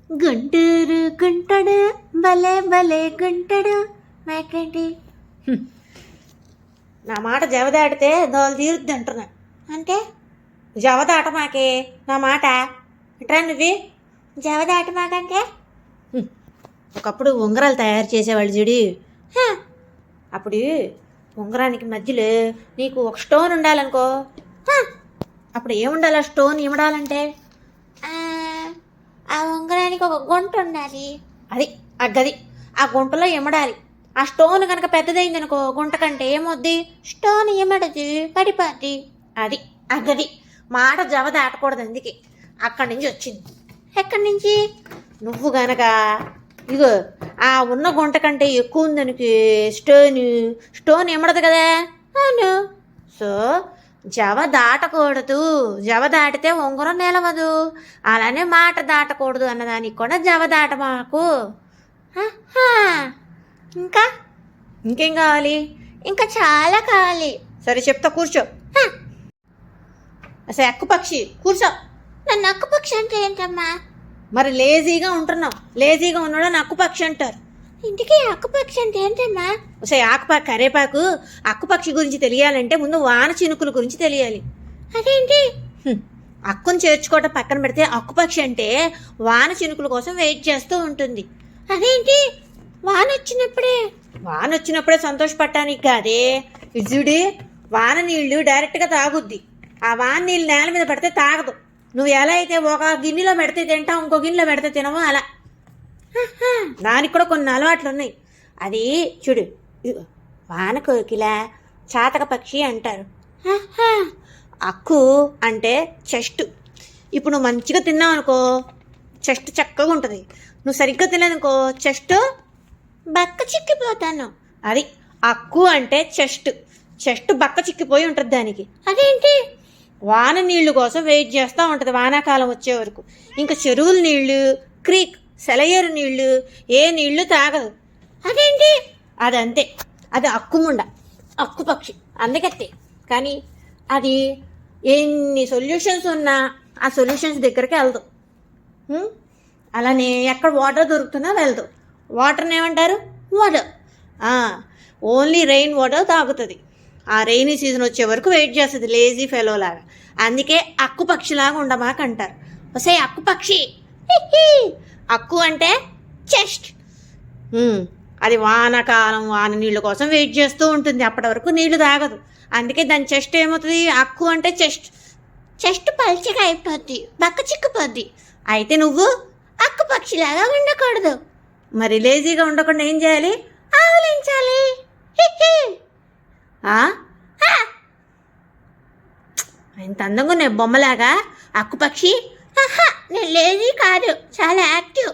గుంటూరు గుంటడు భలే భలే గుంటడు నాకేంటి నా మాట జవదాటితే దోలు తీరుద్ది అంటున్నా. అంటే జవదాట మాకే నా మాట ఇట్రా నువ్వు జవదాట మాకంటే ఒకప్పుడు ఉంగరాలు తయారు చేసేవాళ్ళు చూడి. అప్పుడు ఉంగరానికి మధ్యలో నీకు ఒక స్టోన్ ఉండాలనుకో. అప్పుడు ఏముండాలి ఆ స్టోన్ ఇమడాలంటే? ఆ ఉంగరానికి ఒక గుంట ఉండాలి. అది ఆ గది ఆ గుంటలో ఇమడాలి. ఆ స్టోన్ కనుక పెద్దదైంది అనుకో గుంట కంటే ఏమొద్ది స్టోన్ ఇమడది పడిపోద్ది. అది ఆ గది మాట జవ దాటకూడదు. అందుకే అక్కడి నుంచి వచ్చింది. ఎక్కడి నుంచి? నువ్వు గనక ఇగో ఆ ఉన్న గుంట కంటే ఎక్కువ ఉందనికి స్టోన్ ఇమడదు కదా. అవును. సో జవ దాటకూడదు. జవ దాటితే ఉంగరం నిలవదు. అలానే మాట దాటకూడదు అన్నదానికి కూడా జవ దాట మాకు. ఇంకా ఇంకేం కావాలి? ఇంకా చాలా కావాలి. సరే చెప్తా కూర్చో. అసలు అక్కుపక్షి కూర్చో. నన్ను అక్కుపక్షి అంటే ఏంటమ్మా? మరి లేజీగా ఉంటున్నావు. లేజీగా ఉన్నాడు అక్కుపక్షి అంటారు. ఇంటికి అక్కుపక్షి అంటే ఏంటమ్మా? ఒకసారి ఆకుపాకు కరేపాకు అక్కుపక్షి గురించి తెలియాలంటే ముందు వాన చినుకుల గురించి తెలియాలి. అదేంటి? అక్కును చేర్చుకోవటం పక్కన పెడితే అక్కుపక్షి అంటే వాన చినుకుల కోసం వెయిట్ చేస్తూ ఉంటుంది. అదేంటి? వాన వచ్చినప్పుడే సంతోషపడటానికి కాదే ఇజుడి. వాన నీళ్లు డైరెక్ట్గా తాగుద్ది. ఆ వాన నీళ్ళు నేల మీద పడితే తాగదు. నువ్వు ఎలా అయితే ఒక గిన్నెలో పెడితే తింటావు, ఇంకో గిన్నెలో పెడితే తినవు. అలా దానికి కూడా కొన్ని అలవాట్లు ఉన్నాయి. అది చూడు, వాన కోకిల చాతక పక్షి అంటారు. అక్కు అంటే చెస్ట్. ఇప్పుడు నువ్వు మంచిగా తిన్నావు అనుకో చెస్ట్ చక్కగా ఉంటుంది. నువ్వు సరిగ్గా తినదనుకో చెస్ట్ బక్క చిక్కిపోతాను. అది అక్కు అంటే చెస్ట్ బక్క చిక్కిపోయి ఉంటుంది దానికి. అదేంటి? వాన నీళ్లు కోసం వెయిట్ చేస్తూ ఉంటుంది వానాకాలం వచ్చే వరకు. ఇంకా చెరువుల నీళ్లు, క్రీక్, సెలయేరు నీళ్లు ఏ నీళ్లు తాగదు. అదేంటి? అదంతే. అది అక్కుముండ, అక్కు పక్షి అందుకత్తే. కానీ అది ఎన్ని సొల్యూషన్స్ ఉన్నా ఆ సొల్యూషన్స్ దగ్గరికి వెళ్దాం. అలానే ఎక్కడ వాటర్ దొరుకుతున్నా వెళ్దాం. వాటర్ని ఏమంటారు? వాటర్. ఓన్లీ రెయిన్ వాటర్ తాగుతుంది. ఆ రెయినీ సీజన్ వచ్చే వరకు వెయిట్ చేస్తుంది లేజీ ఫెలో లాగా. అందుకే అక్కు పక్షిలాగా ఉండమాకంటారు. వసే అక్కు పక్షి. అక్కు అంటే చెస్ట్. అది వానాకాలం వాన నీళ్ళ కోసం వెయిట్ చేస్తూ ఉంటుంది. అప్పటి వరకు నీళ్లు తాగదు. అందుకే దాని చెస్ట్ ఏమవుతుంది? అక్కు అంటే చెస్ట్ పల్చగా అయిపోద్ది, బక్క చిక్కుపోద్ది. అయితే నువ్వు అక్కు పక్షిలాగా ఉండకూడదు. మరి లేజీగా ఉండకుండా ఏం చేయాలి? ఆవలించాలి. ఇంత అందంగా నేను బొమ్మలాగా అక్కు పక్షి. నేను లేజీ కాదు, చాలా యాక్టివ్.